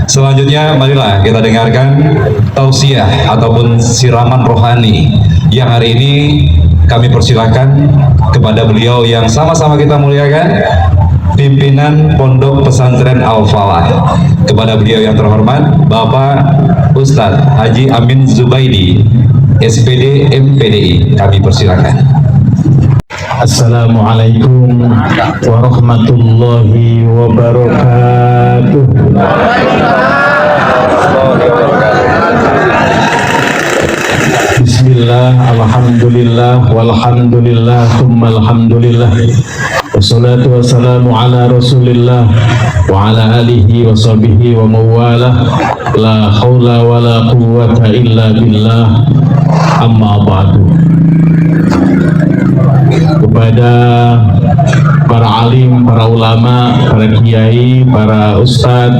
Selanjutnya marilah kita dengarkan tausiah ataupun siraman rohani yang hari ini kami persilahkan kepada beliau yang sama-sama kita muliakan, pimpinan Pondok Pesantren Al-Falah. Kepada beliau yang terhormat Bapak Ustadz Haji Amin Zubaidi, SPD MPDI, kami persilakan. Assalamualaikum warahmatullahi wabarakatuh. Bismillah, alhamdulillah, walhamdulillah, thumma alhamdulillah. Wassalatu wassalamu ala rasulillah wa ala alihi wa sahbihi wa mawalah. La hawla wa la quwwata illa billah. Amma ba'du. Kepada para alim, para ulama, para kiai, para ustadz,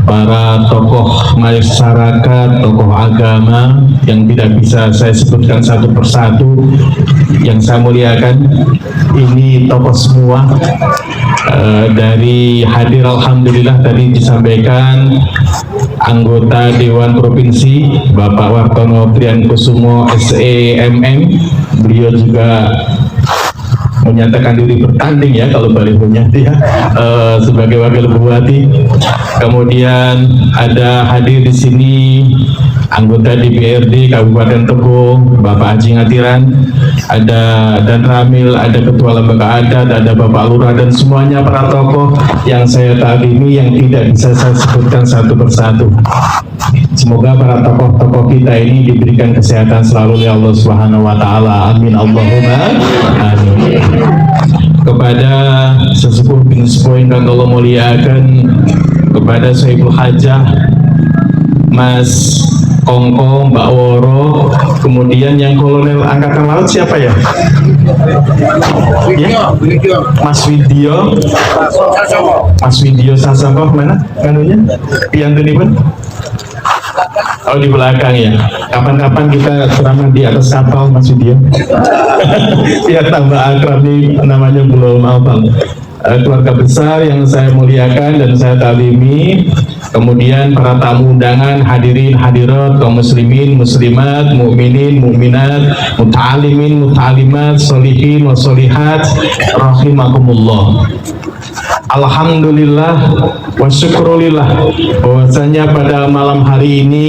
para tokoh masyarakat, tokoh agama yang tidak bisa saya sebutkan satu persatu, yang saya muliakan, ini tokoh semua. Dari hadir alhamdulillah tadi disampaikan anggota Dewan Provinsi Bapak Wartono Triankusumo SEMM, beliau juga menyatakan diri bertanding ya kalau balihonya dia sebagai wakil bupati. Kemudian ada hadir di sini anggota DPRD Kabupaten Tebo Bapak Haji Ngatiran, ada Dan Ramil, ada ketua lembaga adat, ada Bapak Lurah, dan semuanya para tokoh yang saya taklimi yang tidak bisa saya sebutkan satu persatu. Semoga para tokoh-tokoh kita ini diberikan kesehatan selalu oleh Allah Subhanahu wa taala. Amin Allahumma amin. Kepada sesepuh bin sepuh yang Allah muliakan, kepada Saiful Hajah, Mas Kongko, Mbak Woro, kemudian yang Kolonel Angkatan Laut siapa ya? Ya? Mas Widyo, Mas Widyo Sasampoh mana? Kanunya? Piantuni pun? Oh di belakang ya. Kapan-kapan kita ceramah di atas kapal Mas Widyo. Biar tambah akrab nih, namanya belum hafal. Keluarga besar yang saya muliakan dan saya taklimi, kemudian para tamu undangan, hadirin hadirat, kaum muslimin, muslimat, mukminin, mukminat, muta'alimin, muta'alimat, sholihin wa sholihat, rahimakumullah. Alhamdulillah wa syukrulillah bahwasanya pada malam hari ini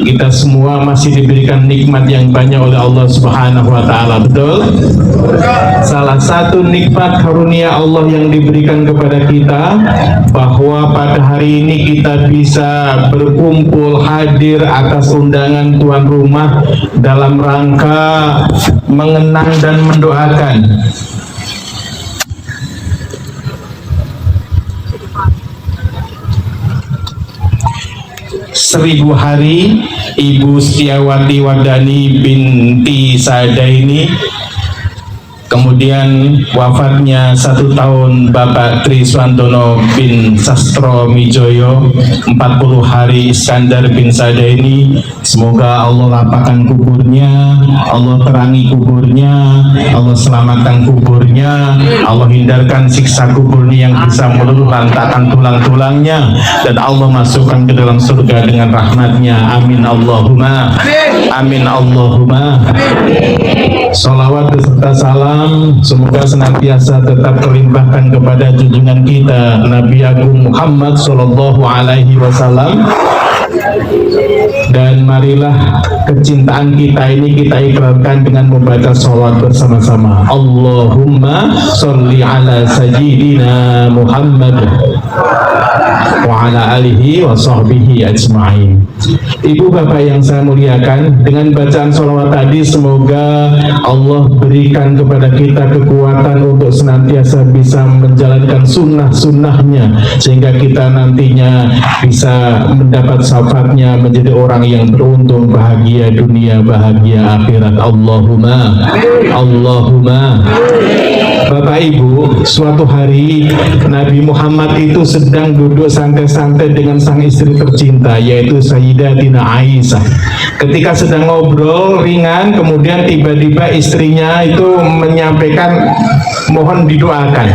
kita semua masih diberikan nikmat yang banyak oleh Allah Subhanahu wa taala. Betul? Salah satu nikmat karunia Allah yang diberikan kepada kita bahwa pada hari ini kita bisa berkumpul hadir atas undangan tuan rumah dalam rangka mengenang dan mendoakan 1000 hari Ibu Setiawati Wardani binti Sadaini, kemudian wafatnya 1 tahun Bapak Triswantono bin Sastro Mijoyo, 40 hari Iskandar bin Sadaini. Semoga Allah lapangkan kuburnya, Allah terangi kuburnya, Allah selamatkan kuburnya, Allah hindarkan siksa kuburnya yang bisa meluluh lantakan tulang-tulangnya, dan Allah masukkan ke dalam surga dengan rahmatnya. Amin Allahumma amin Allahumma. Salawat beserta salam semoga senantiasa tetap terlimpahkan kepada junjungan kita Nabi Agung Muhammad Sallallahu Alaihi Wasallam. Dan marilah kecintaan kita ini kita ikrarkan dengan membaca sholawat bersama-sama. Allahumma sholli ala sayyidina Muhammad wa ala alihi wa sahbihi ajma'in. Ibu bapak yang saya muliakan, dengan bacaan sholawat tadi semoga Allah berikan kepada kita kekuatan untuk senantiasa bisa menjalankan sunnah-sunnahnya, sehingga kita nantinya bisa mendapat syafaatnya, menjadi orang yang beruntung, bahagia dunia, bahagia akhirat. Allahumma Allahumma. Bapak Ibu, suatu hari Nabi Muhammad itu sedang duduk santai-santai dengan sang istri tercinta, yaitu Sayyidatina Aisyah. Ketika sedang ngobrol ringan, kemudian tiba-tiba istrinya itu menyampaikan, mohon didoakan,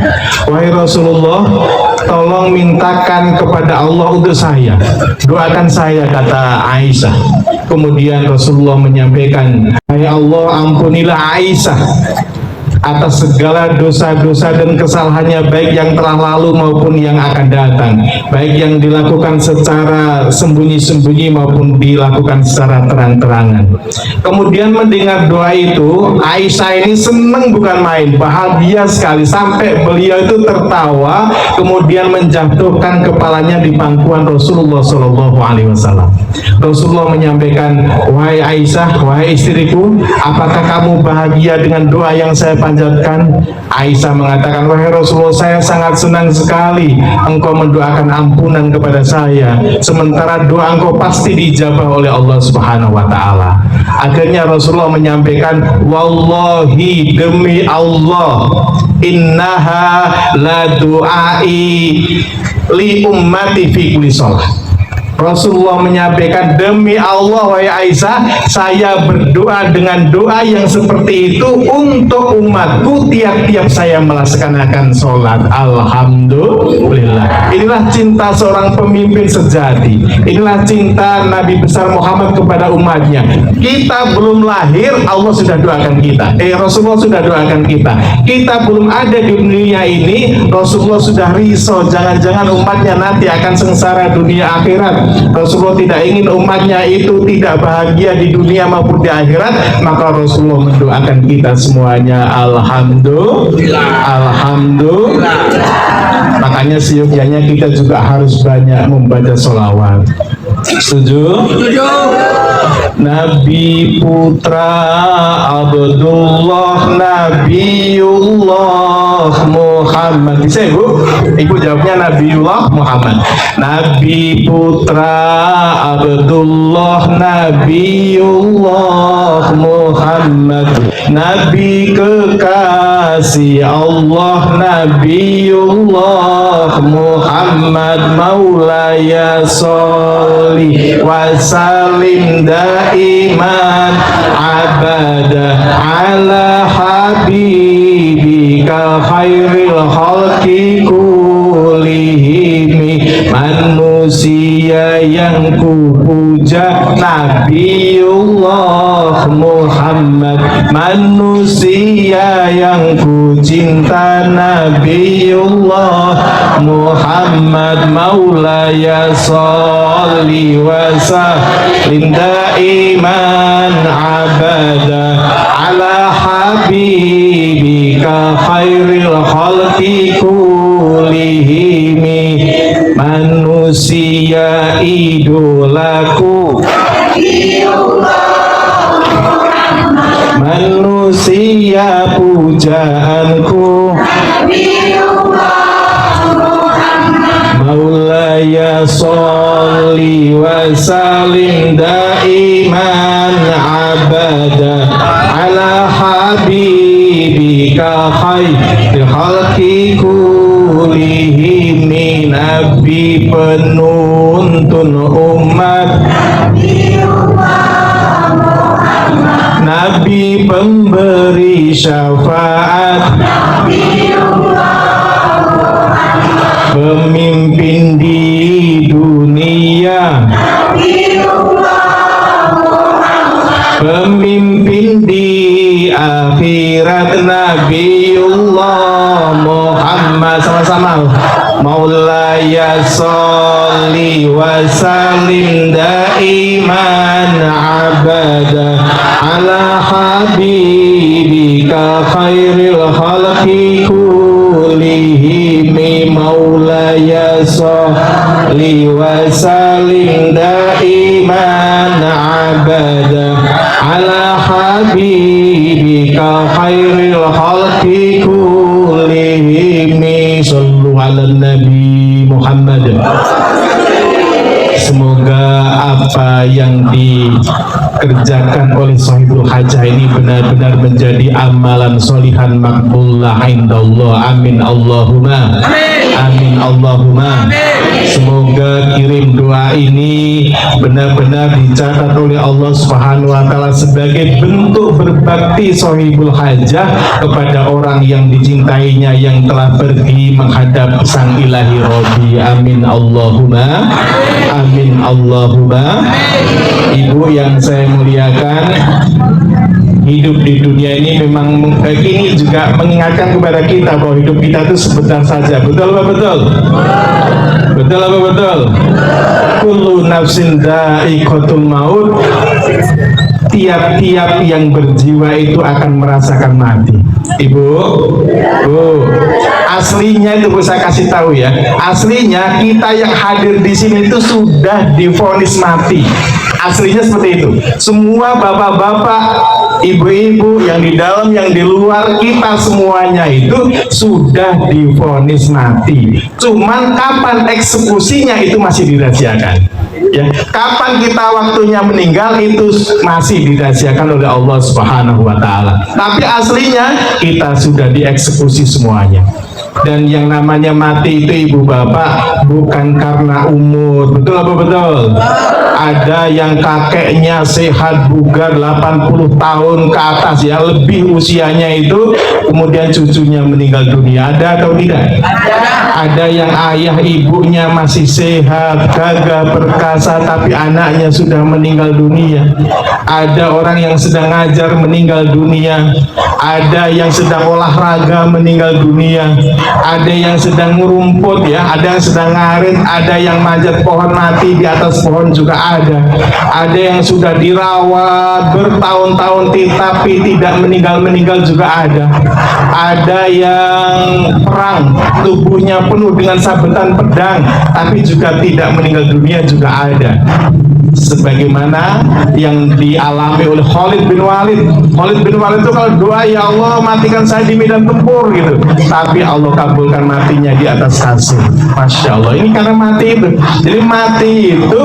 wahai Rasulullah, tolong mintakan kepada Allah untuk saya, doakan saya, kata Aisyah. Kemudian Rasulullah menyampaikan, hai Allah, ampunilah Aisyah atas segala dosa-dosa dan kesalahannya, baik yang telah lalu maupun yang akan datang, baik yang dilakukan secara sembunyi-sembunyi maupun dilakukan secara terang-terangan. Kemudian mendengar doa itu, Aisyah ini senang bukan main, bahagia sekali, sampai beliau itu tertawa, kemudian menjatuhkan kepalanya di pangkuan Rasulullah SAW. Rasulullah menyampaikan, wahai Aisyah, wahai istriku, apakah kamu bahagia dengan doa yang saya panjatkan? Aisyah mengatakan, wahai Rasulullah, saya sangat senang sekali engkau mendoakan ampunan kepada saya, sementara doa engkau pasti dijabah oleh Allah Subhanahu wa Ta'ala. Akhirnya Rasulullah menyampaikan, wallahi, demi Allah, innaha la du'ai li ummati fi kulli shalah. Rasulullah menyampaikan, demi Allah wahai Aisyah, saya berdoa dengan doa yang seperti itu untuk umatku tiap-tiap saya melaksanakan sholat. Alhamdulillah. Inilah cinta seorang pemimpin sejati. Inilah cinta Nabi besar Muhammad kepada umatnya. Kita belum lahir, Allah sudah doakan kita. Rasulullah sudah doakan kita. Kita belum ada di dunia ini, Rasulullah sudah risau, jangan-jangan umatnya nanti akan sengsara dunia akhirat. Rasulullah tidak ingin umatnya itu tidak bahagia di dunia maupun di akhirat, maka Rasulullah mendoakan kita semuanya. Alhamdulillah, alhamdulillah. Makanya seyogyanya kita juga harus banyak membaca sholawat. Setuju? Setuju. Nabi putra Abdullah Nabiullah Muhammad. Bisa Ibu? Ibu jawabnya Nabiullah Muhammad. Nabi putra Abdullah Nabiullah Muhammad. Nabi kekasih Allah Nabiullah Muhammad. Maulaya sholli wa salim daiman abada ala habibika khairil khalqi kullihim. Manusia yang kupuja Nabiullah Muhammad, manusia yang kucinta Nabiullah Muhammad. Maulaya sholli wa salim daiman abada ala habibika khairil khalqi kullihim. Manusia idolaku, manusia pujaanku, Maulaya sholli wa salim daiman abada ala habibika khairil khalqi kullihim. Nabi penuntun umat, Nabi pemberi syafaat, pemimpin di dunia, pemimpin di akhirat. Nabiullah Muhammad. Sama-sama. Maulaya sholli wa salim daiman abada ala habibika khairil khalqi kullihim. Maulaya sholli wa salim daiman abada ala habibika khairil khalqi kullihim. Sallu ala Nabi Muhammad. Semoga apa yang dikerjakan oleh sahibul hajah ini benar-benar menjadi amalan solihan makbullah indallah. Amin Allahumma amin Allahumma. Semoga kirim doa ini benar-benar dicatat oleh Allah Subhanahu wa taala sebagai bentuk berbakti sahibul hajah kepada orang yang dicintainya yang telah pergi menghadap sang ilahi Rabbi. Amin Allahumma amin Allahumma. Ibu yang saya muliakan, hidup di dunia ini memang ini juga mengingatkan kepada kita bahwa hidup kita itu sebentar saja. Betul apa betul? Betul apa betul? Kullu nafsin dha'iqatul maut. Tiap-tiap yang berjiwa itu akan merasakan mati. Ibu, aslinya itu saya kasih tahu ya. Aslinya kita yang hadir di sini itu sudah divonis mati. Aslinya seperti itu. Semua bapak-bapak, ibu-ibu yang di dalam, yang di luar, kita semuanya itu sudah divonis mati. Cuman kapan eksekusinya itu masih dirahasiakan. Ya, kapan kita waktunya meninggal itu masih dirahasiakan oleh Allah Subhanahu wa taala. Tapi aslinya kita sudah dieksekusi semuanya. Dan yang namanya mati itu ibu bapak bukan karena umur. Betul apa betul? Ada yang kakeknya sehat bugar 80 tahun ke atas ya, lebih usianya itu, kemudian cucunya meninggal dunia. Ada atau tidak? Ada yang ayah ibunya masih sehat, gagah, perkasa, tapi anaknya sudah meninggal dunia. Ada orang yang sedang ngajar meninggal dunia. Ada yang sedang olahraga meninggal dunia. Ada yang sedang merumput ya, ada yang sedang ngarit, ada yang manjat pohon mati di atas pohon juga ada. Ada yang sudah dirawat bertahun-tahun tapi tidak meninggal juga ada. Ada yang perang, tubuhnya penuh dengan sabetan pedang tapi juga tidak meninggal dunia juga ada. Sebagaimana yang dialami oleh Khalid bin Walid. Khalid bin Walid itu kalau doa, ya Allah matikan saya di medan tempur gitu, tapi Allah kabulkan matinya di atas kasur. Masya Allah, ini karena mati itu. Jadi mati itu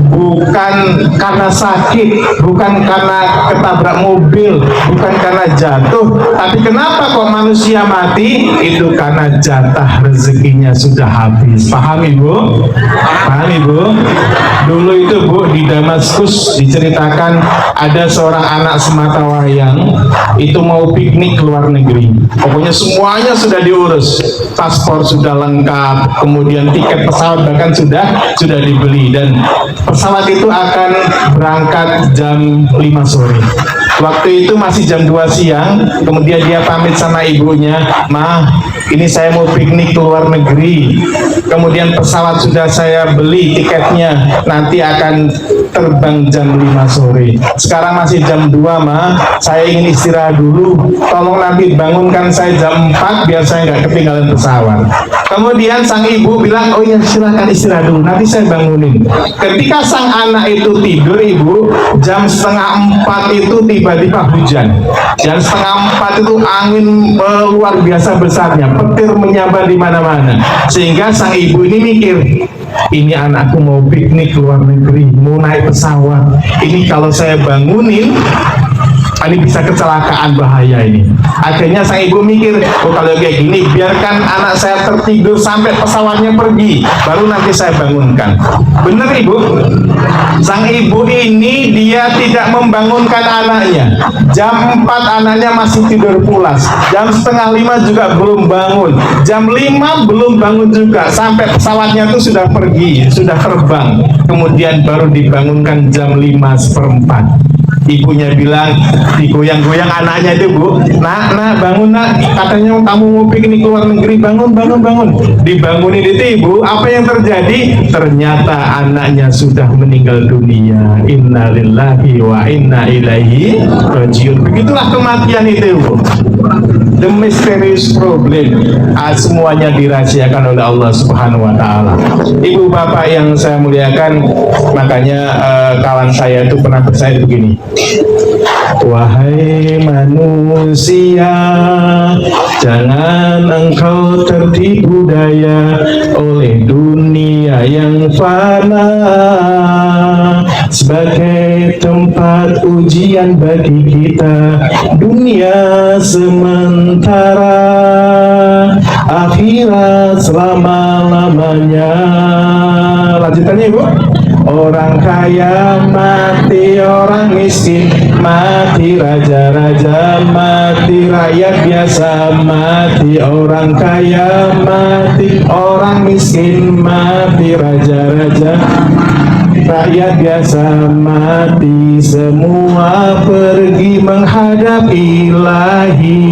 bukan karena sakit, bukan karena ketabrak mobil, bukan karena jatuh, tapi kenapa kok manusia mati? Itu karena jatah rezekinya sudah habis. Paham ibu? Paham ibu? Dulu itu bu, di Damaskus diceritakan ada seorang anak sematawayang itu mau piknik ke luar negeri. Pokoknya semuanya sudah diurus, paspor sudah lengkap, kemudian tiket pesawat bahkan sudah dibeli, dan pesawat itu akan berangkat jam 5 sore. Waktu itu masih jam 2 siang, kemudian dia pamit sama ibunya, "Ma, ini saya mau piknik ke luar negeri. Kemudian pesawat sudah saya beli tiketnya, nanti akan terbang jam 5 sore. Sekarang masih jam 2, Ma. Saya ingin istirahat dulu. Tolong nanti bangunkan saya jam 4 biar saya nggak ketinggalan pesawat." Kemudian sang ibu bilang, "Oh ya, silahkan istirahat dulu, nanti saya bangunin." Ketika sang anak itu tidur, ibu, jam 3:30 itu tiba-tiba hujan. Jam 3:30 itu angin luar biasa besarnya, petir menyambar di mana-mana. Sehingga sang ibu ini mikir, ini anakku mau piknik ke luar negeri, mau naik pesawat. Ini kalau saya bangunin, ini bisa kecelakaan, bahaya ini. Akhirnya sang ibu mikir, oh kalau kayak gini biarkan anak saya tertidur sampai pesawatnya pergi, baru nanti saya bangunkan. Bener ibu? Sang ibu ini dia tidak membangunkan anaknya. Jam 4 anaknya masih tidur pulas, jam 4:30 juga belum bangun, jam 5 belum bangun juga, sampai pesawatnya itu sudah pergi, sudah terbang, kemudian baru dibangunkan jam 5:15. Ibunya bilang, digoyang-goyang anaknya itu, "Bu, nak bangun nak, katanya kamu mau piknik keluar negeri, bangun." Dibangunin itu ibu, apa yang terjadi? Ternyata anaknya sudah meninggal dunia. Innalillahi wa inna ilaihi rajiun. Begitulah kematian itu, ibu. The mysterious problem. Semuanya dirahasiakan oleh Allah Subhanahu wa taala. Ibu bapak yang saya muliakan, makanya kawan saya itu pernah bersaya begini, "Wahai manusia, jangan engkau tertipu daya oleh dunia yang fana. sebagai tempat ujian bagi kita. Dunia sementara, akhirat selama-lamanya. Lanjutannya Ibu. Orang kaya mati, orang miskin mati, raja-raja mati, rakyat biasa mati. Orang kaya mati, orang miskin mati, raja-raja, rakyat biasa mati. Semua pergi menghadap Ilahi.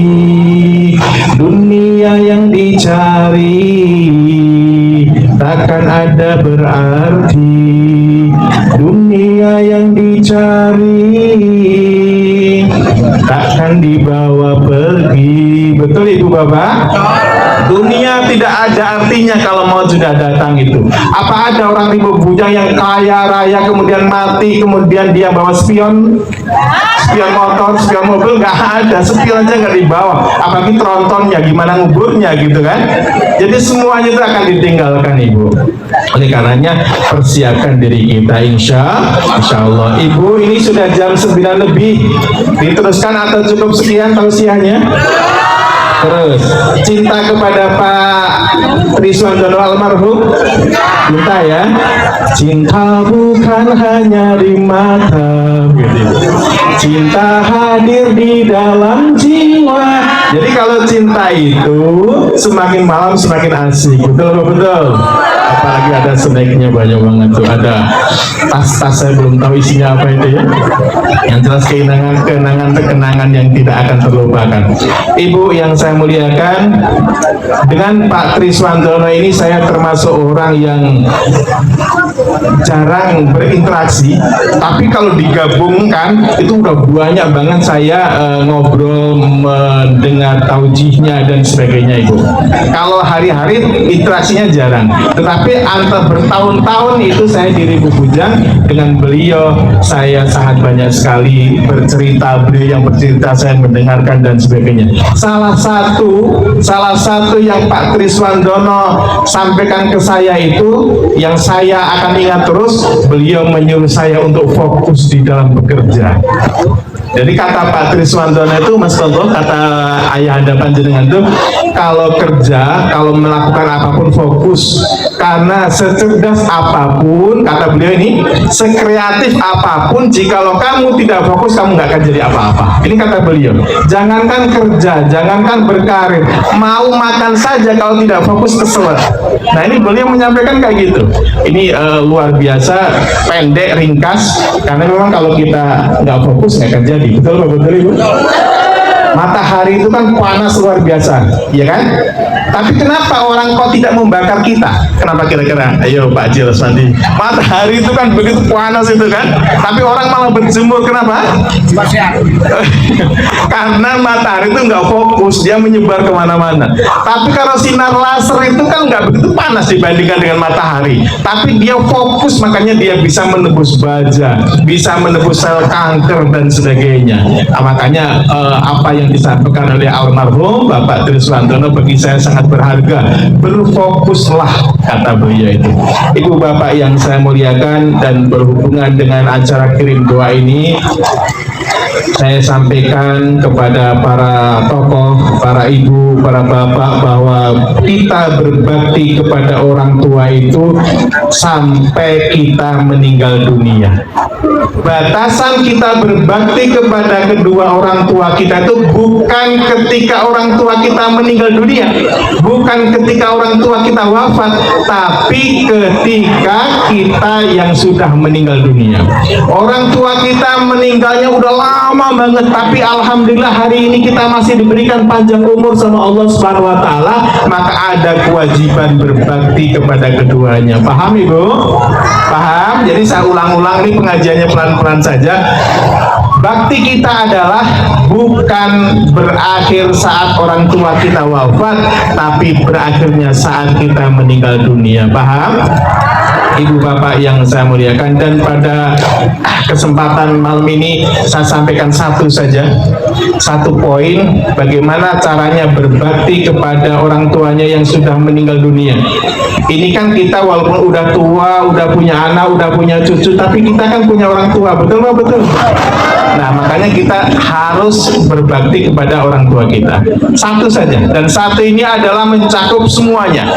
Dunia yang dicari takkan ada berarti. Dunia yang dicari takkan dibawa pergi. Betul Ibu Bapak? Dunia tidak ada artinya kalau mau sudah datang itu. Apa ada orang ribu bujang yang kaya raya kemudian mati, kemudian dia bawa spion motor, spion mobil? Nggak ada, spion aja nggak dibawa, apalagi trontonnya, gimana nguburnya gitu kan. Jadi semuanya itu akan ditinggalkan Ibu. Oleh karenanya persiapkan diri kita, insya Allah. Ibu, ini sudah jam 9 lebih, diteruskan atau cukup sekian tausiahnya? Terus, cinta kepada Pak Triswandono almarhum, cinta ya. Cinta bukan hanya di mata, cinta hadir di dalam jiwa. Jadi kalau cinta itu semakin malam semakin asik, betul. Apalagi ada snacknya banyak banget tuh. Ada tas-tas, saya belum tahu isinya apa itu ya. Yang jelas kenangan yang tidak akan terlupakan. Ibu yang saya muliakan, dengan Pak Triswandono ini saya termasuk orang yang jarang berinteraksi, tapi kalau digabungkan itu udah banyak banget saya ngobrol, mendengar taujihnya dan sebagainya Ibu. Kalau hari-hari interaksinya jarang, tetapi antar bertahun-tahun itu saya di Ribu Bujang dengan beliau saya sangat banyak sekali bercerita, beliau yang bercerita saya mendengarkan dan sebagainya. Salah satu yang Pak Triswandono sampaikan ke saya itu yang saya akan ingat terus, beliau menyuruh saya untuk fokus di dalam bekerja. Jadi kata Pak Triswandono itu, Mas Toto, kata ayah anda panjenengan itu, kalau kerja, kalau melakukan apapun fokus, karena secerdas apapun, kata beliau ini, sekreatif apapun, jikalau kamu tidak fokus, kamu nggak akan jadi apa-apa. Ini kata beliau. Jangankan kerja, jangankan berkarir, mau makan saja kalau tidak fokus kesel. Nah ini beliau menyampaikan kayak gitu. Ini luar biasa, pendek, ringkas, karena memang kalau kita nggak fokus nggak akan jadi. Betul Ibu? Matahari itu kan panas luar biasa, ya kan? Tapi kenapa orang kok tidak membakar kita? Kenapa kira-kira? Ayo Pak Haji Rosmandi. Matahari itu kan begitu panas itu kan, tapi orang malah berjemur. Kenapa? Karena matahari itu nggak fokus, dia menyebar kemana-mana. Tapi kalau sinar laser itu kan nggak begitu panas dibandingkan dengan matahari, tapi dia fokus, makanya dia bisa menebus baja, bisa menebus sel kanker dan sebagainya. Nah, makanya apa yang disampaikan oleh almarhum Bapak Triswandono bagi saya sangat berharga. Berfokuslah, kata beliau itu. Ibu bapak yang saya muliakan, dan berhubungan dengan acara kirim doa ini, saya sampaikan kepada para tokoh, para ibu, para bapak, bahwa kita berbakti kepada orang tua itu sampai kita meninggal dunia. Batasan kita berbakti kepada kedua orang tua kita itu bukan ketika orang tua kita meninggal dunia, bukan ketika orang tua kita wafat, tapi ketika kita yang sudah meninggal dunia. Orang tua kita meninggalnya udah lama banget, tapi alhamdulillah hari ini kita masih diberikan panjang umur sama Allah Subhanahu wa taala, maka ada kewajiban berbakti kepada keduanya. Paham Ibu? Paham? Jadi saya ulang-ulang, ini pengajiannya pelan-pelan saja. Bakti kita adalah bukan berakhir saat orang tua kita wafat, tapi berakhirnya saat kita meninggal dunia. Paham? Ibu bapak yang saya muliakan, dan pada kesempatan malam ini saya sampaikan satu saja. satu poin bagaimana caranya berbakti kepada orang tuanya yang sudah meninggal dunia. Ini kan kita walaupun udah tua, udah punya anak, udah punya cucu, tapi kita kan punya orang tua, betul nggak betul? Nah, makanya kita harus berbakti kepada orang tua kita. Satu saja, dan satu ini adalah mencakup semuanya,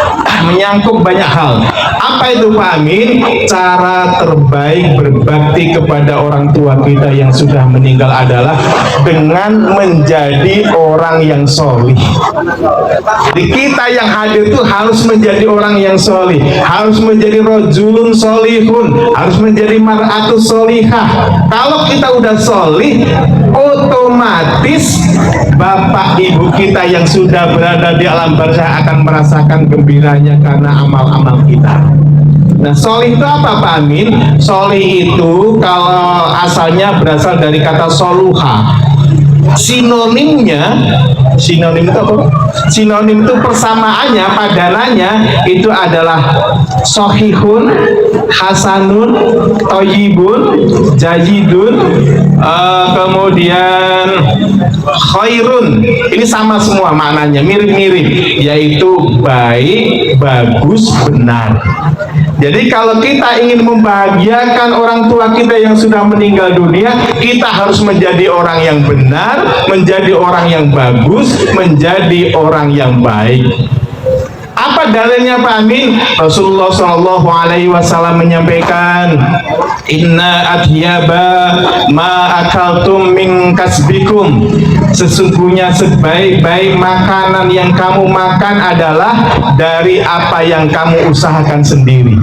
menyangkut banyak hal. Apa itu Pak Amin? Cara terbaik berbakti kepada orang tua kita yang sudah meninggal adalah dengan menjadi orang yang solih. Jadi kita yang hadir itu harus menjadi orang yang solih, harus menjadi rojulun solihun, harus menjadi mar'atus solihah. Kalau kita udah solih, otomatis bapak ibu kita yang sudah berada di alam barzakh akan merasakan gembiranya karena amal-amal kita. Nah, solih itu apa Pak Amin? Solih itu kalau asalnya berasal dari kata soluha. Sinonimnya, sinonim itu apa? Sinonim itu persamaannya, padanannya itu adalah sohihun, hasanun, toyibun, jayidun, kemudian khairun. Ini sama semua maknanya, mirip-mirip, yaitu baik, bagus, benar. Jadi kalau kita ingin membahagiakan orang tua kita yang sudah meninggal dunia, kita harus menjadi orang yang benar, menjadi orang yang bagus, menjadi orang yang baik. Apa dalilnya Pak Amin? Rasulullah SAW menyampaikan, Inna atyaba ma akaltum min kasbikum. Sesungguhnya sebaik-baik makanan yang kamu makan adalah dari apa yang kamu usahakan sendiri.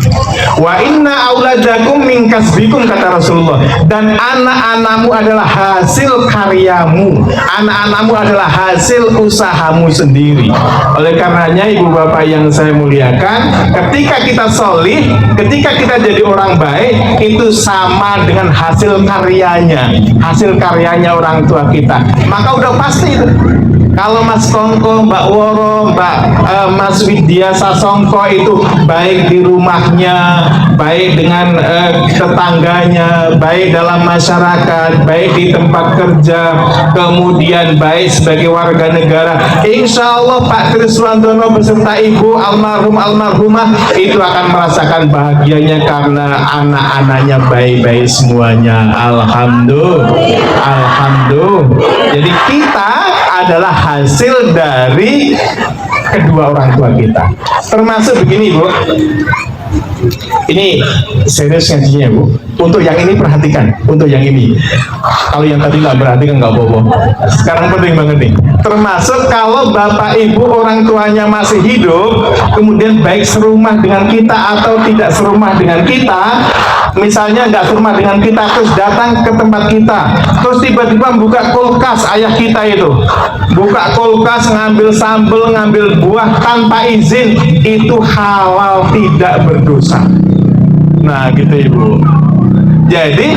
Wa inna auladakum min kasbikum, kata Rasulullah. Dan anak-anakmu adalah hasil karyamu. Anak-anakmu adalah hasil usahamu sendiri. Oleh karenanya ibu bapak yang saya muliakan, ketika kita solih, ketika kita jadi orang baik, itu sama dengan hasil karyanya orang tua kita. Maka udah pasti itu. Kalau Mas Kongko, Mbak Woro, Mas Widya Sasongko itu baik di rumahnya, baik dengan tetangganya, baik dalam masyarakat, baik di tempat kerja, kemudian baik sebagai warga negara, insya Allah Pak Triswandono beserta Ibu almarhum almarhumah itu akan merasakan bahagianya karena anak-anaknya baik-baik semuanya. Alhamdulillah, alhamdulillah. Jadi kita adalah hasil dari kedua orang tua kita. Termasuk begini Bu, ini serius ngajinya Bu. Untuk yang ini perhatikan, untuk yang ini. Kalau yang tadi nggak perhatikan nggak apa-apa. Sekarang penting banget nih. Termasuk kalau bapak ibu orang tuanya masih hidup, kemudian baik serumah dengan kita atau tidak serumah dengan kita. Misalnya nggak serumah dengan kita, terus datang ke tempat kita, terus tiba-tiba buka kulkas ayah kita itu, buka kulkas, ngambil sambal, ngambil buah tanpa izin, itu halal, tidak berdosa. Nah gitu Ibu. Jadi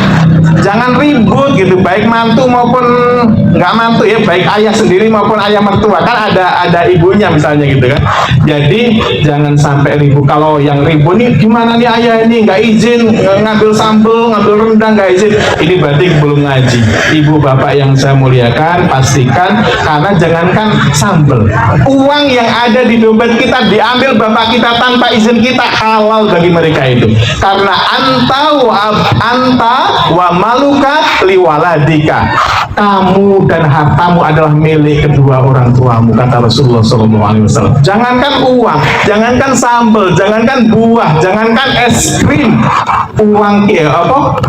jangan ribut gitu, baik mantu maupun nggak mantu ya, baik ayah sendiri maupun ayah mertua, kan ada ibunya misalnya gitu kan. Jadi jangan sampai ribut. Kalau yang ribut nih gimana nih ayah ini nggak izin ngambil sambal, ngambil rendang nggak izin, ini berarti belum ngaji. Ibu bapak yang saya muliakan, pastikan, karena jangankan sambal, uang yang ada di dompet kita diambil bapak kita tanpa izin kita, halal bagi mereka itu, karena anta wa maluka liwaladika, kamu dan hartamu adalah milik kedua orang tuamu, kata Rasulullah SAW. Jangankan uang, jangankan sambal, jangankan buah, jangankan es krim, uang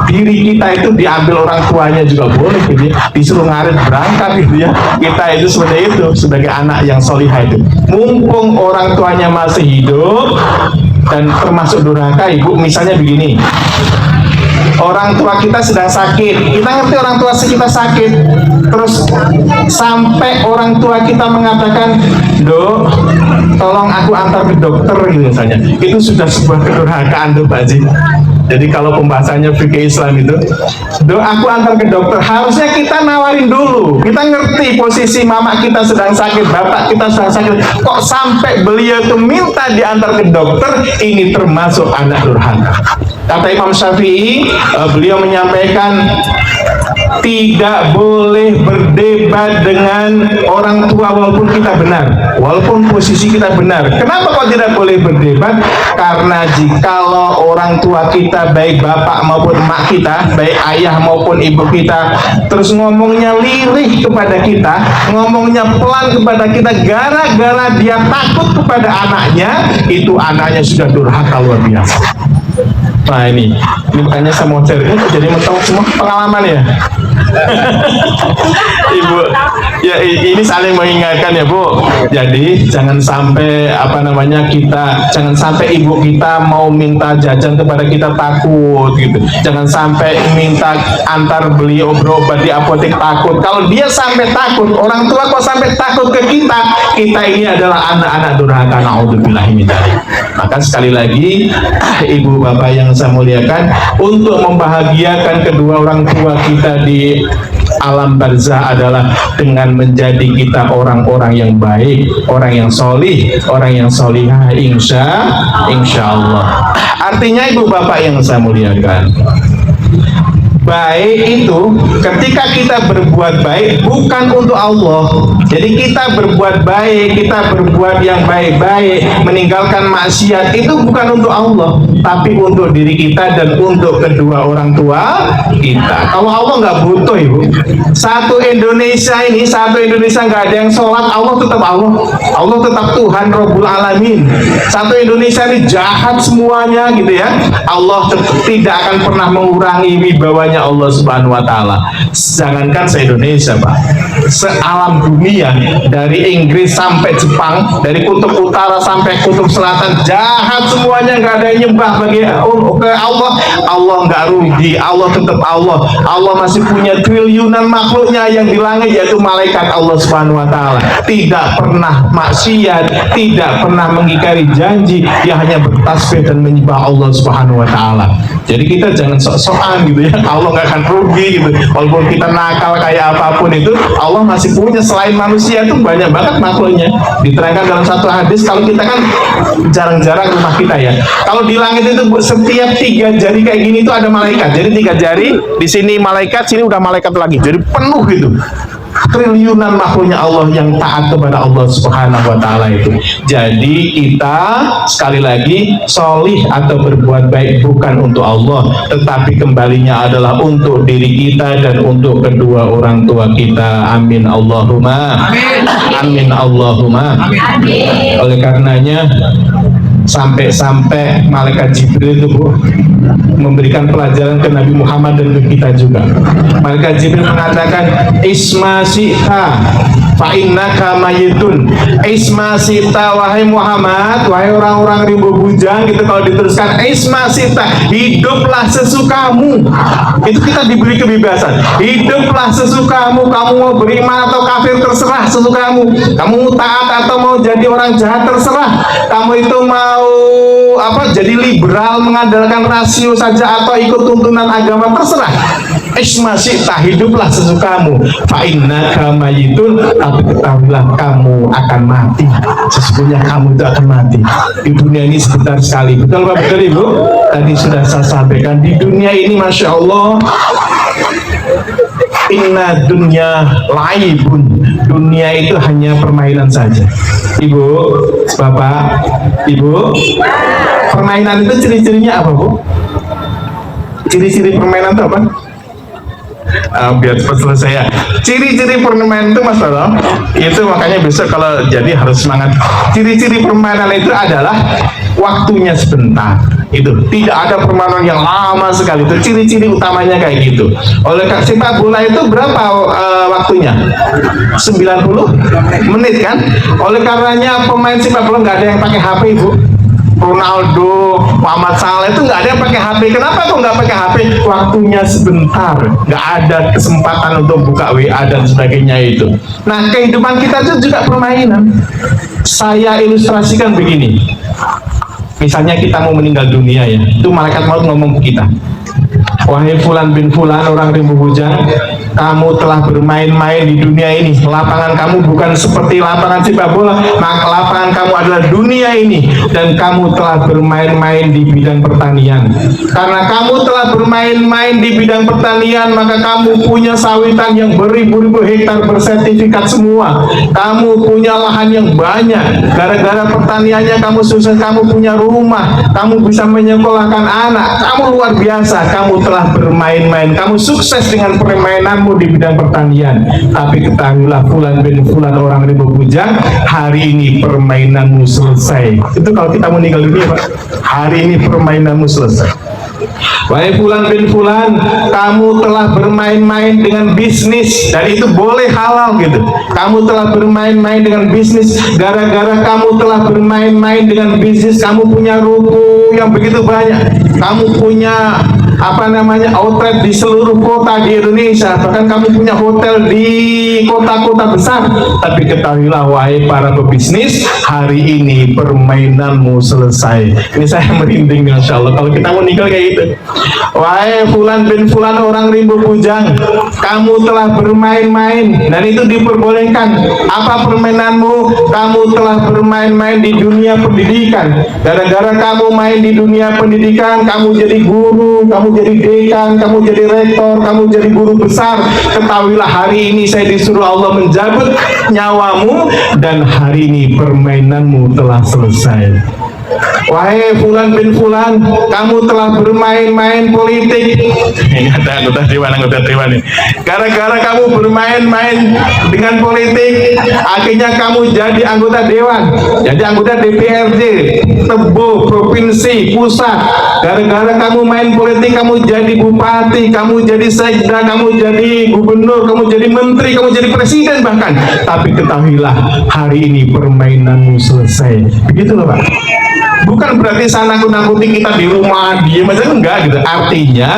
diri kita itu diambil orang tuanya juga boleh gitu ya, disuruh ngarit berangkat gitu ya. Kita itu seperti itu sebagai anak yang solihah itu, mumpung orang tuanya masih hidup. Dan termasuk durhaka Ibu, misalnya begini, orang tua kita sedang sakit, kita ngerti orang tua kita sakit, terus sampai orang tua kita mengatakan, Dok, tolong aku antar ke dokter gitu misalnya, itu sudah sebuah kedurhakaan tuh Pak Haji. Jadi kalau pembahasannya fikih Islam itu, aku antar ke dokter, harusnya kita nawarin dulu. Kita ngerti posisi mama kita sedang sakit, bapak kita sedang sakit. Kok sampai beliau itu minta diantar ke dokter? Ini termasuk anak durhaka. Kata Imam Syafi'i, beliau menyampaikan tidak boleh berdebat dengan orang tua walaupun kita benar, walaupun posisi kita benar. Kenapa kok tidak boleh berdebat? Karena jikalau orang tua kita, baik bapak maupun emak kita, baik ayah maupun ibu kita, terus ngomongnya lirih kepada kita, ngomongnya pelan kepada kita, gara-gara dia takut kepada anaknya, itu anaknya sudah durhaka luar biasa. Nah ini bukannya saya mau cari, jadi mau tahu semua pengalaman ya. Ibu, ya ini saling mengingatkan ya Bu. Jadi jangan sampai jangan sampai ibu kita mau minta jajan kepada kita takut gitu. Jangan sampai minta antar beli obat di apotek takut. Kalau dia sampai takut, orang tua kok sampai takut ke kita ini adalah anak-anak durhaka. Naudzubillah min dzalik. Maka sekali lagi, ibu bapak yang saya muliakan, untuk membahagiakan kedua orang tua kita di alam barzah adalah dengan menjadi kita orang-orang yang baik, orang yang solih, orang yang solihah, insya Allah. Artinya ibu bapak yang saya muliakan, baik itu ketika kita berbuat baik bukan untuk Allah. Jadi kita berbuat baik, kita berbuat yang baik-baik, meninggalkan maksiat, itu bukan untuk Allah, tapi untuk diri kita dan untuk kedua orang tua kita. Kalau Allah nggak butuh ibu. Satu Indonesia nggak ada yang sholat, Allah tetap Allah. Allah tetap Tuhan Rabbul Alamin. Satu Indonesia ini jahat semuanya gitu ya. Allah tidak akan pernah mengurangi wibawanya Allah Subhanahu wa taala. Jangankan se-Indonesia, Pak. Se-alam dunia, dari Inggris sampai Jepang, dari kutub utara sampai kutub selatan, jahat semuanya, nggak ada yang nyembah bagi ke Allah. Allah nggak rugi, Allah tetap Allah. Allah masih punya triliunan makhluknya yang di langit, yaitu malaikat Allah Subhanahu wa taala. Tidak pernah maksiat, tidak pernah mengingkari janji, dia hanya bertasbih dan menyembah Allah Subhanahu wa taala. Jadi kita jangan sok-sokan gitu ya, Allah nggak akan rugi gitu. Walaupun kita nakal kayak apapun itu, Allah masih punya, selain manusia itu banyak banget makhluknya. Diterangkan dalam satu hadis, kalau kita kan jarang-jarang rumah kita ya, kalau di langit itu setiap 3 jari kayak gini itu ada malaikat. Jadi 3 jari, di sini malaikat, sini udah malaikat lagi. Jadi penuh gitu. Triliunan makhluknya Allah yang taat kepada Allah Subhanahu wa taala itu. Jadi kita sekali lagi solih atau berbuat baik bukan untuk Allah, tetapi kembalinya adalah untuk diri kita dan untuk kedua orang tua kita. Amin Allahumma amin. Amin Allahumma amin. Oleh karenanya sampai malaikat Jibril itu Bu memberikan pelajaran ke Nabi Muhammad dan ke kita juga. Malaikat Jibril mengatakan, Isma sita fa innaka mayitun. Isma sita, wahai Muhammad, wahai orang-orang rimbo bujang gitu. Kalau diteruskan, Isma sita, hiduplah sesukamu. Itu kita diberi kebebasan, hiduplah sesukamu. Kamu mau beriman atau kafir terserah, sesukamu. Kamu mau taat atau mau jadi orang jahat terserah. Kamu itu mau jadi liberal, mengandalkan rasio saja atau ikut tuntunan agama, terserah. Isma sita, hiduplah sesukamu. Fa innaka mayitun, tapi ketahuilah kamu akan mati. Sesungguhnya kamu itu akan mati. Di dunia ini sebentar sekali. Betul Pak, betul Ibu? Tadi sudah saya sampaikan, di dunia ini Masya Allah, inna dunya laibun. Dunia itu hanya permainan saja. Ibu, Bapak, Ibu, permainan itu ciri-cirinya apa Bu? Ciri-ciri permainan itu apa? Biar cepat selesai ya. Ciri-ciri permainan itu Mas Tolo, itu makanya besok kalau jadi harus semangat. Ciri-ciri permainan itu adalah waktunya sebentar. Itu tidak ada permainan yang lama sekali. Itu ciri-ciri utamanya kayak gitu. Oleh sepak bola itu berapa waktunya? 90 menit kan? Oleh karenanya pemain sepak bola nggak ada yang pakai HP Ibu. Ronaldo, Muhammad Salah itu nggak ada yang pakai HP. Kenapa kok nggak pakai HP? Waktunya sebentar, nggak ada kesempatan untuk buka WA dan sebagainya itu. Nah, kehidupan kita itu juga permainan. Saya ilustrasikan begini. Misalnya kita mau meninggal dunia ya, itu malaikat maut ngomong ke kita, wahai fulan bin fulan orang Rimbu Bujang, kamu telah bermain-main di dunia ini. Lapangan kamu bukan seperti lapangan sepak bola, maka lapangan kamu adalah dunia ini. Dan kamu telah bermain-main di bidang pertanian. Karena kamu telah bermain-main di bidang pertanian, maka kamu punya sawitan yang beribu-ribu hektar bersertifikat semua. Kamu punya lahan yang banyak. Gara-gara pertaniannya kamu sukses, kamu punya rumah, kamu bisa menyekolahkan anak. Kamu luar biasa, kamu telah bermain-main, kamu sukses dengan permainanmu di bidang pertanian. Tapi ketahuilah fulan bin fulan orang Rimbu Bujang, hari ini permainanmu selesai. Itu kalau kita meninggal dunia, Pak. Hari ini permainanmu selesai. Wahai fulan bin fulan, kamu telah bermain-main dengan bisnis, dan itu boleh halal gitu. Kamu telah bermain-main dengan bisnis. Gara-gara kamu telah bermain-main dengan bisnis, kamu punya ruko yang begitu banyak. Kamu punya outlet di seluruh kota di Indonesia, bahkan kamu punya hotel di kota-kota besar. Tapi ketahuilah wahai para pebisnis, hari ini permainanmu selesai. Ini saya merinding, Masya Allah, kalau kita meninggal kayak gitu. Wahai fulan bin fulan orang Rimbu Bujang, kamu telah bermain-main, dan itu diperbolehkan. Apa permainanmu? Kamu telah bermain-main di dunia pendidikan. Gara-gara kamu main di dunia pendidikan, kamu jadi guru, kamu jadi dekan, kamu jadi rektor, kamu jadi guru besar. Ketahuilah hari ini saya disuruh Allah menjabut nyawamu, dan hari ini permainanmu telah selesai. Wahai fulan bin fulan, kamu telah bermain-main politik. Ini ada anggota dewan nih. Gara-gara kamu bermain-main dengan politik, akhirnya kamu jadi anggota dewan, jadi anggota DPRD, Tebo, provinsi, pusat. Gara-gara kamu main politik, kamu jadi bupati, kamu jadi sekda, kamu jadi gubernur, kamu jadi menteri, kamu jadi presiden bahkan. Tapi ketahuilah hari ini permainanmu selesai. Begitu loh, Pak. Bukan berarti sana nakut-nakuti kita di rumah diem aja, enggak gitu. Artinya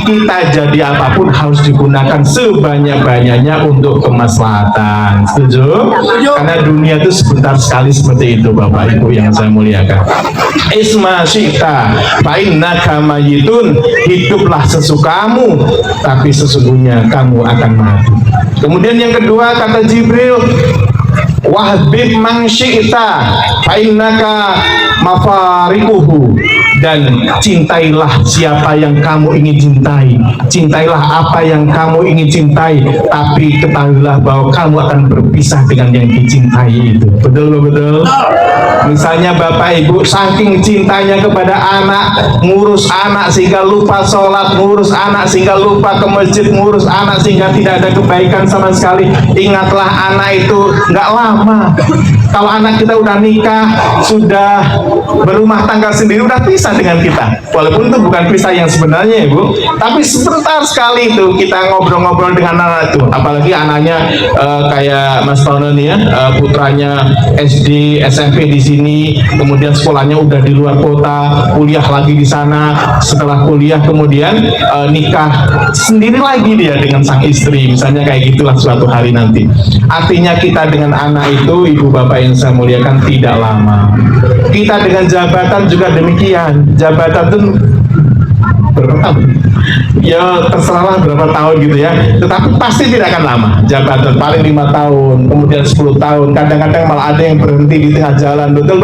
kita jadi apapun harus digunakan sebanyak-banyaknya untuk kemaslahatan. Setuju? Karena dunia itu sebentar sekali seperti itu, Bapak Ibu yang saya muliakan. Isma syi'ta fa innaka mayitun, hiduplah sesukamu, tapi sesungguhnya kamu akan mati. Kemudian yang kedua kata Jibril, wahbib man syi'ta fa innaka mafarikuhu, dan cintailah siapa yang kamu ingin cintai, cintailah apa yang kamu ingin cintai, tapi ketahuilah bahwa kamu akan berpisah dengan yang dicintai itu. Betul? Misalnya Bapak Ibu saking cintanya kepada anak, ngurus anak sehingga lupa sholat, ngurus anak sehingga lupa ke masjid, ngurus anak sehingga tidak ada kebaikan sama sekali. Ingatlah anak itu nggak lama. Kalau anak kita udah nikah, sudah berumah tangga sendiri, udah pisah dengan kita. Walaupun itu bukan pisah yang sebenarnya, Ibu, tapi sebentar sekali itu kita ngobrol-ngobrol dengan anak itu. Apalagi anaknya kayak Mas Tono nih ya, putranya SD, SMP di sini, kemudian sekolahnya udah di luar kota, kuliah lagi di sana. Setelah kuliah kemudian nikah sendiri lagi dia dengan sang istri, misalnya kayak gitulah suatu hari nanti. Artinya kita dengan anak itu, Ibu Bapak yang saya muliakan, tidak lama. Kita dengan jabatan juga demikian. Jabatan itu berapa tahun? Ya terserahlah berapa tahun gitu ya, tetapi pasti tidak akan lama. Jabatan paling 5 tahun, kemudian 10 tahun, kadang-kadang malah ada yang berhenti di tengah jalan. Betul?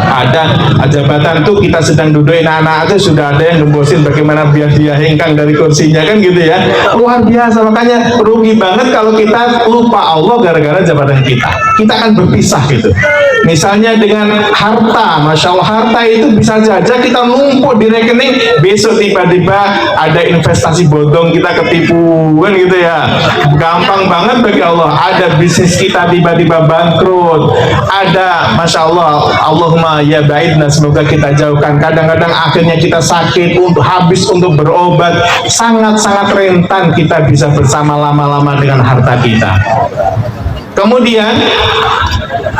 Ada jabatan tuh kita sedang dudukin anak aja sudah ada yang gembosin bagaimana biar dia hengkang dari kursinya, kan gitu ya. Luar biasa. Makanya rugi banget kalau kita lupa Allah gara-gara jabatan kita akan berpisah gitu. Misalnya dengan harta, Masya Allah, harta itu bisa saja kita numpuk di rekening, besok tiba-tiba ada investasi bodong, kita ketipu, kan gitu ya. Gampang banget bagi Allah. Ada bisnis kita tiba-tiba bangkrut, ada, Masya Allah, Allahumma ya baidna, semoga kita jauhkan. Kadang-kadang akhirnya kita sakit, habis untuk berobat, sangat-sangat rentan kita bisa bersama lama-lama dengan harta kita. Kemudian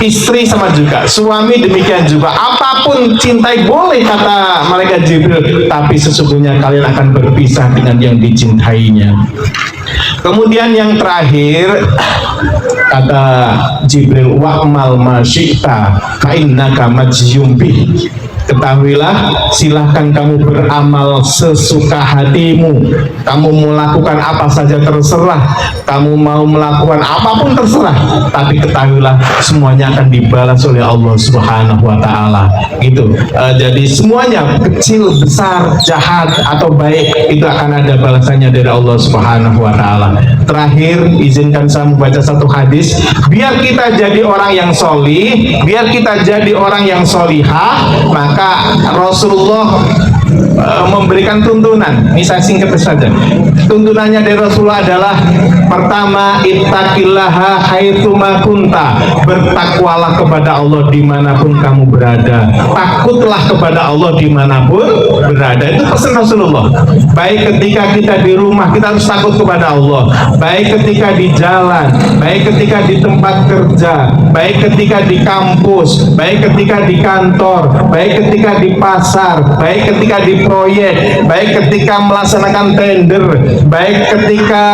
istri sama juga, suami demikian juga. Apapun cintai boleh, kata malaikat Jibril, tapi sesungguhnya kalian akan berpisah dengan yang dicintainya. Kemudian yang terakhir kata Jibril, wa'mal ma syi'ta fa innaka majziyun bih. ketahuilah, silahkan kamu beramal sesuka hatimu, kamu mau lakukan apa saja terserah, kamu mau melakukan apapun terserah, tapi ketahuilah semuanya akan dibalas oleh Allah Subhanahu wa Ta'ala. Gitu. Jadi semuanya, kecil, besar, jahat atau baik, itu akan ada balasannya dari Allah Subhanahu wa Ta'ala. Terakhir, izinkan saya membaca satu hadis, biar kita jadi orang yang solih, biar kita jadi orang yang solihah, maka Rasulullah memberikan tuntunan. Ini saya singkat saja. Tuntunannya dari Rasulullah adalah, pertama, ittaqillaha haitsuma kunta, bertakwalah kepada Allah dimanapun kamu berada, takutlah kepada Allah dimanapun berada. Itu pesan Rasulullah. Baik ketika kita di rumah, kita harus takut kepada Allah, baik ketika di jalan, baik ketika di tempat kerja, baik ketika di kampus, baik ketika di kantor, baik ketika di pasar, baik ketika di proyek, baik ketika melaksanakan tender, baik ketika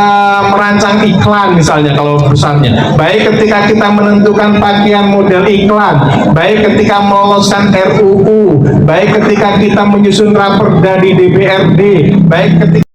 merancang iklan misalnya kalau besarnya, baik ketika kita menentukan pakaian model iklan, baik ketika meloloskan RUU, baik ketika kita menyusun raperda di DPRD, baik ketika